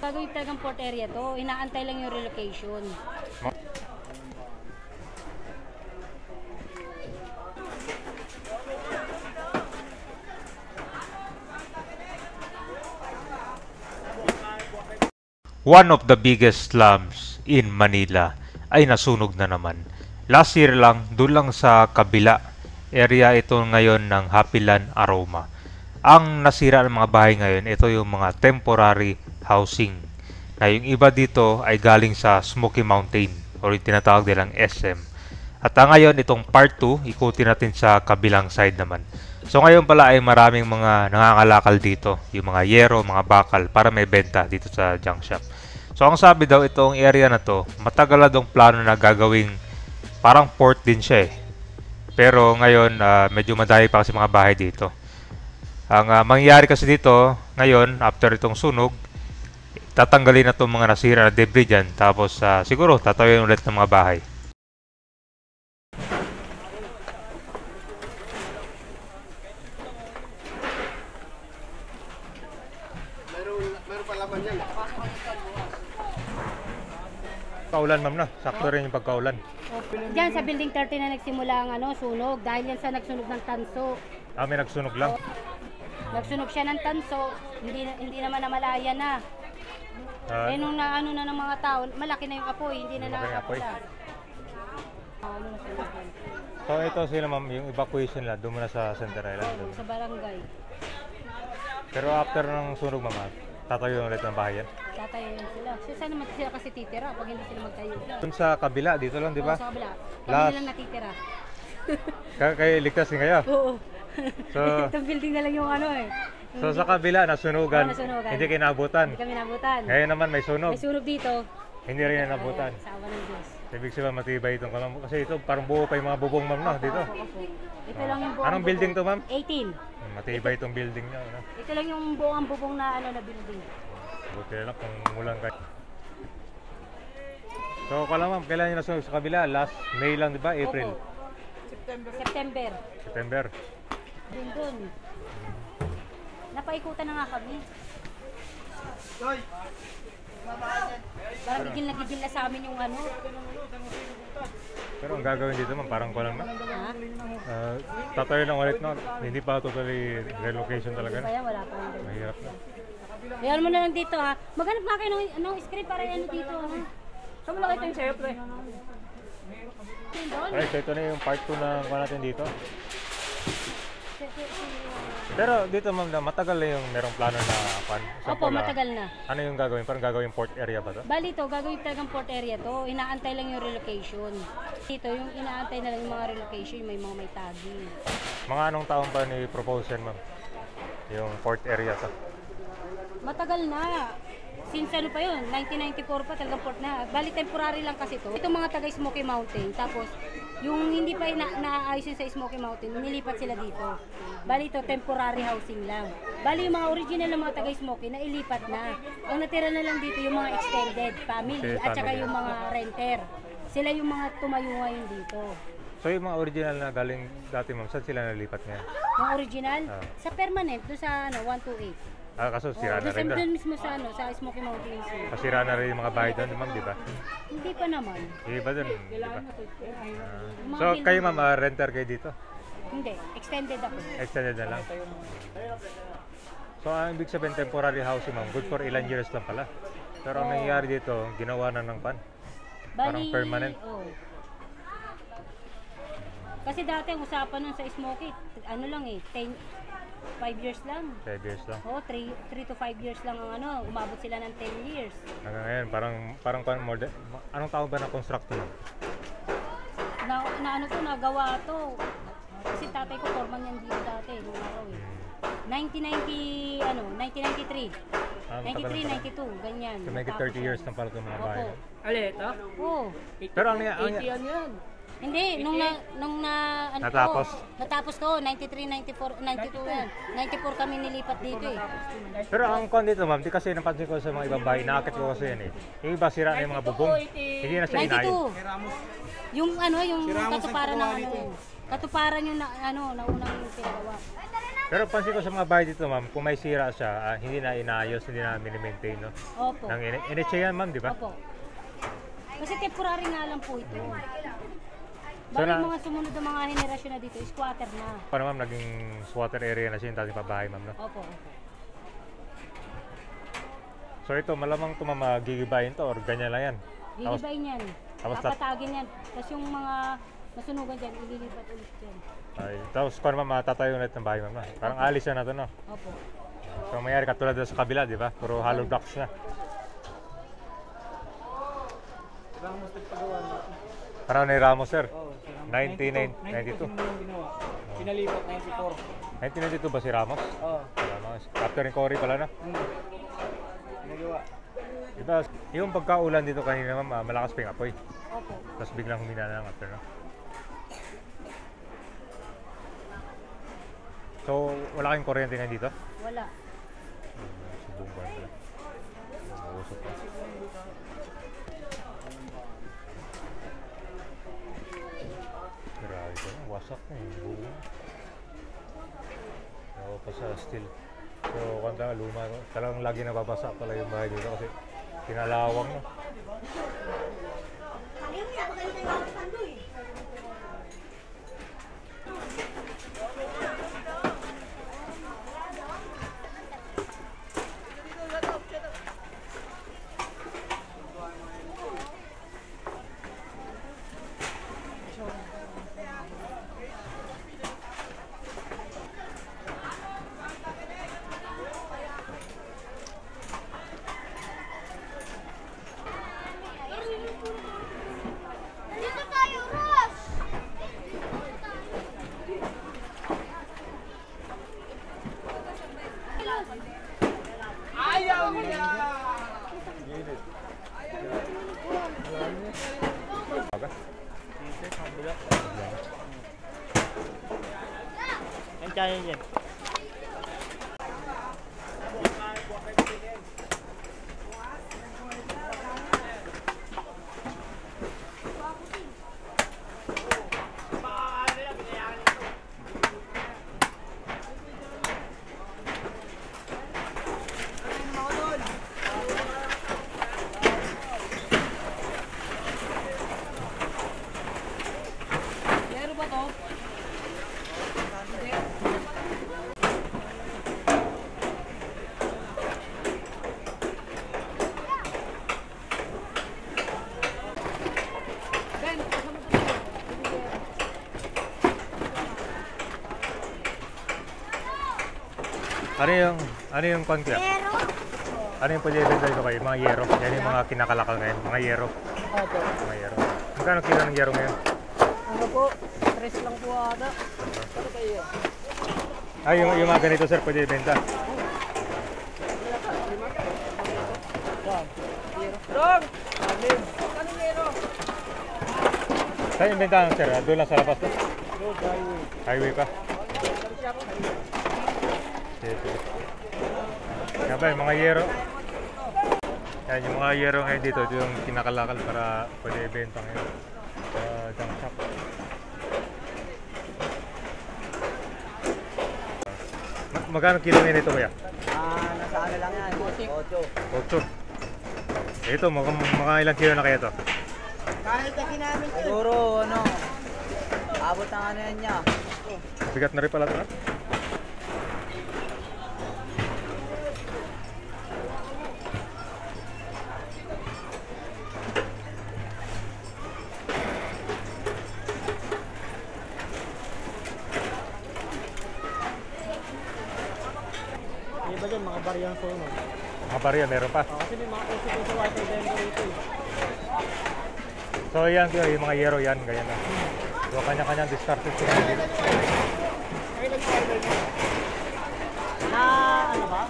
gagawin talagang port area to. Inaantay lang yung relocation. One of the biggest slums in Manila ay nasunog na naman. Last year lang, doon lang sa kabila, area ito ngayon ng Happyland Aroma. Ang nasira ng mga bahay ngayon, ito yung mga temporary housing. Na yung iba dito ay galing sa Smoky Mountain o yung tinatawag nilang SM. At ngayon, itong part 2, ikutin natin sa kabilang side naman. So ngayon pala ay maraming mga nangangalakal dito, yung mga yero, mga bakal para may benta dito sa junk shop. So ang sabi daw itong area na to, matagal na dong plano na gagawing parang port din siya eh. Pero ngayon medyo madami pa kasi mga bahay dito. Ang mangyayari kasi dito ngayon after itong sunog, tatanggalin na itong mga nasira na debris dyan, tapos siguro tatawin ulit ng mga bahay. Meron pa laman yan. Kaulan ma'am na, sakto rin yung pagkaulan. Diyan sa building 30 na nagsimula ang sunog dahil yan sa nagsunog ng tanso. May nagsunog lang. Nagsunog siya ng tanso, hindi naman namalaya na. Nung naano na ng mga tao, malaki na yung apoy, hindi na nakakapula. So ito sila ma'am, yung evacuation nila, doon muna sa Center Island. Sa barangay. Pero after ng sunog mama, tatayo ulit ng bahay yan? Tatayo yun sila. So saan naman sila kasi titira pag hindi sila magtayo? Doon sa kabila, dito lang di ba? Sa kabila. Kami lang natitira. Kayo ligtas din kayo? Oo. So, itong building na lang yung So sa kabila, nasunugan. Nasunugan. Hindi kayo naabutan. Hindi kami nabutan. Ngayon naman may sunog. May sunog dito. Hindi rin naabutan. Sa awa ng Diyos. Ibig sabihin matibay itong kalam. Kasi ito parang buo pa yung mga bubong ma'am no, dito. Ito lang yung buong Anong building to ma'am? 18. Matibay itong building niya. No? Ito lang yung buong bubong na na building. Buti lang kung mulang kayo. So kala ma'am, kailan nyo nasunog sa kabila? Last May lang di ba? April? Opo. September. September. Doon. Napaikutan na nga kami. Parang gigil na sa amin yung Pero ang gagawin dito man parang ko lang na. Tatayo lang ulit no. Hindi pa totally relocation talaga. Kaya wala pa rin. Mahirap na. Ayan mo na lang dito ha. Maghanap nga kayo ng script para dito ha. Saan mo nakita yung sa'yo, pre? Ay, so ito na yung part 2 na kuha natin dito. Pero dito ma'am, matagal na yung merong plano na pan. Opo, matagal na. Ano yung gagawin? Parang gagawin port area ba to? Bali to, gagawin talagang port area to. Inaantay lang yung relocation. Dito, yung inaantay na lang yung mga relocation, may mga may tagging. Mga anong taon pa ni propose yan ma'am? Yung port area to? Matagal na. Since ano pa yun, 1994 pa talagang port na. Bali temporary lang kasi to. Itong mga taga Smoky Mountain. Tapos, yung hindi pa naaayos yun sa Smoky Mountain, nilipat sila dito. Bali ito, temporary housing lang. Bali yung mga original na mga taga Smoky na ilipat na. Ang natira na lang dito yung mga extended family at saka yung mga renter. Sila yung mga tumayo ngayon dito. So yung mga original na galing dati ma'am, saan sila nalipat ngayon? Yung original? Sa permanent, doon sa 128. Kaso sira na rin doon. Doon mismo sa Smoky Mountains. Sira na rin yung mga bahay doon ma'am, di ba? Hindi pa naman. Iba doon, di ba? So kayo ma'am, renter kayo dito? Hindi, extended ako. Extended na lang. So ang ibig sabihin temporary housing ma'am, good for ilan years lang pala. Pero ang nangyayari dito, ginawa na ng pan. Parang permanent. Kasi dati ang usapan nun sa Smoky, ano lang 5 years lang. 5 years lang. Oo, 3 to 5 years lang ang umabot sila ng 10 years. Hanggang ngayon, parang more than, anong taon ba na construct na? Nagawa to. Kasi tatay ko foreman yan dito dati, nung araw 1993. 93, 92, ganyan. So may 30 years na pala itong mga bahay. Ali, ito? Oo. Pero ang 80 yan. Hindi, natapos to, 93, 94, 92 yan. 94 kami nilipat dito eh. Pero ang kon dito ma'am, di kasi napansin ko sa mga ibang bahay, nakakit ko kasi yan eh. Yung iba sira na yung mga bubong, hindi na siya inayin. 92. Yung katuparan ng katuparan yung naunang pinagawa. Pero pansin ko sa mga bahay dito, ma'am, kung may sira siya, hindi na inaayos, hindi na mini-maintain, no? Opo. Nang NHA yan, ma'am, di ba? Opo. Kasi temporary nga lang po ito. So, Bali na- mga sumunod na mga henerasyon na dito, squatter na. Paano, ma'am, naging squatter area na siya yung dating pabahay, ma'am, no? Opo. So ito, malamang ito, ma'am, gigibayin to or ganyan lang yan. Tapos, Gigibayin yan. tapos Papatagin yan. Tapos yung mga masunugan dyan, ililipat ulit dyan. tapos kung ma'am, matatayo ulit ng bahay, ma'am, no? Parang alis na to, no? Opo. So mayari katulad doon sa kabila, di ba? Puro hollow blocks na. Ramos nagpagawa na. Parang ni Ramos, sir. Oo, 1992. ginawa. Pinalipat 94. 1992 ba si Ramos? Oo. Ramos. Captain ni Cory pala, no? Ginagawa. Diba, yung pagkaulan dito kanina, ma'am, malakas pa yung apoy. Opo. Tapos biglang humina na lang after, no? So, wala kayong kuryente ngayon dito? Wala. Subong ba pala? Usok pa. Grabe ko na, wasak na yung buo. Ako pa sa steel. So, kanta luma, no? Talagang lagi nababasa pala yung bahay dito kasi kinalawang, no? Dito tayo, Ross! Ayaw niya! Aga? Ang kaya niya. Meron ba to? Ano yung konsep? Ano yung pwede ibenta dito kayo? Mga yero. Yan yung mga kinakalakal ngayon. Mga yero. Opo. Mga yero. Magkano kilo ng yero ngayon? Ano po? 3 lang po ata. Ano kayo? Ay, yung mga ganito, sir, pwede ibenta. Dog! Alim. Ano meron? Saan yung bentahan, sir? Doon lang sa labas, no? Highway pa. Sige. Yan ba, yung mga yero. Yan, yung mga yero ngayon dito, ito yung kinakalakal para pwede ibenta ngayon sa junk shop. Magkano kilo ngayon ito, kuya? Nasa ano lang yan? 8. 8. Ito, mga ilang kilo na kaya ito? Kahit kasi namin Siguro, ano, abot ng ano yan niya. Bigat na rin pala ito, ha? Yung iba dyan, mga bariyang phone. Mga barya, meron pa. Kasi may mga uso po sa water demo rito eh. So yan, yung mga yero yan, ganyan na. So kanya-kanyang discarded sila dito. Na ano ba?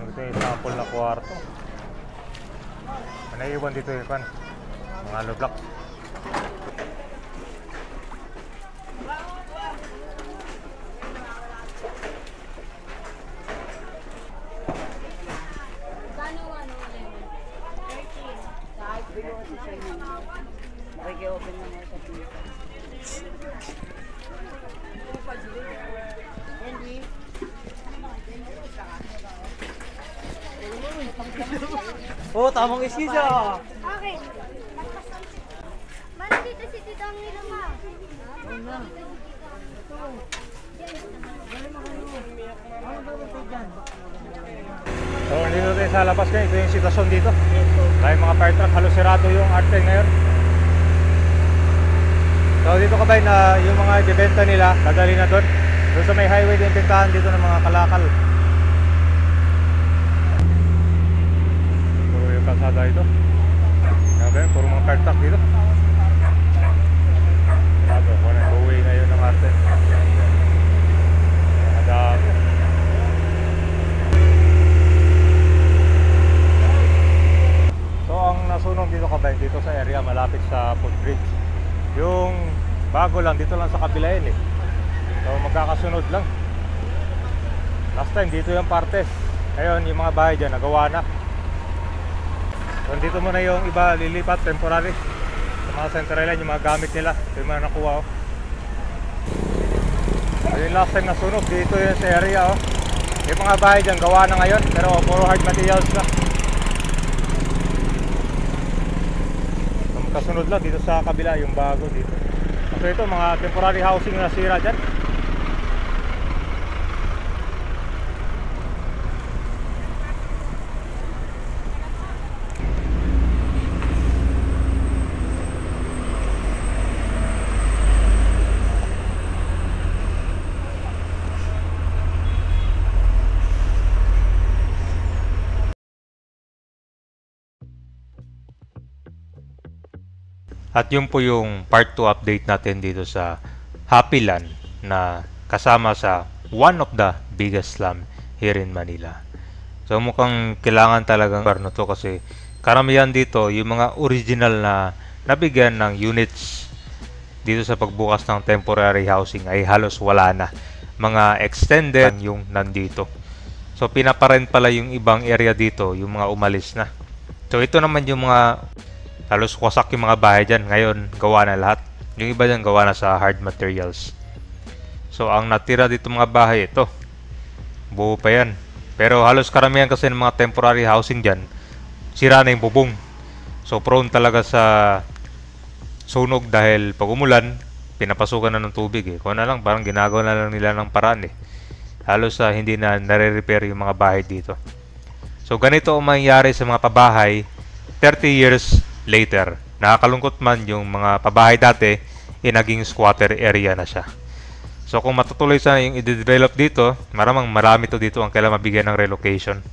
Ito yung sample na kwarto. Naiiwan dito yung kan, mga hollow blocks. Oh, tamang iskis ah. Okay. Mana dito si Tito ang nilama? So, dito tayo sa labas ngayon. Ito yung sitwasyon dito. Dahil mga fire truck, halos sirado yung arte ngayon. So, dito kabay na yung mga ibibenta nila, dadali na doon. Doon sa may highway din pintahan dito ng mga kalakal. Puro yung kalsada ito. Grabe, puro mga fire truck dito. Sirado, kung ano, go-away ngayon ng arte. Madami. So ang nasunog dito kabay, dito sa area malapit sa footbridge. Yung bago lang, dito lang sa kabila yun eh. So magkakasunod lang. Last time dito yung parte. Ngayon yung mga bahay dyan nagawa na. So dito muna yung iba lilipat temporary. Sa mga Central Line yung mga gamit nila. Ito yung mga nakuha oh. So yung last time nasunog, dito yung sa area oh. Yung mga bahay dyan gawa na ngayon, pero puro hard materials na. Kasunod lang dito sa kabila yung bago dito. So ito mga temporary housing na nasira dyan. At yun po yung part 2 update natin dito sa Happyland na kasama sa one of the biggest slum here in Manila. So mukhang kailangan talagang parno to kasi karamihan dito yung mga original na nabigyan ng units dito sa pagbukas ng temporary housing ay halos wala na. Mga extended yung nandito. So pinaparent pala yung ibang area dito, yung mga umalis na. So ito naman yung mga halos wasak yung mga bahay dyan. Ngayon, gawa na lahat. Yung iba dyan, gawa na sa hard materials. So, ang natira dito mga bahay, ito. Buo pa yan. Pero halos karamihan kasi ng mga temporary housing dyan, sira na yung bubong. So, prone talaga sa sunog dahil pag umulan, pinapasukan na ng tubig eh. Kung na lang, parang ginagawa na lang nila ng paraan eh. Halos hindi na nare-repair yung mga bahay dito. So, ganito ang mangyayari sa mga pabahay 30 years later. Nakakalungkot man yung mga pabahay dati naging squatter area na siya. So kung matutuloy sana yung i-develop dito, marami to dito ang kailangan mabigyan ng relocation.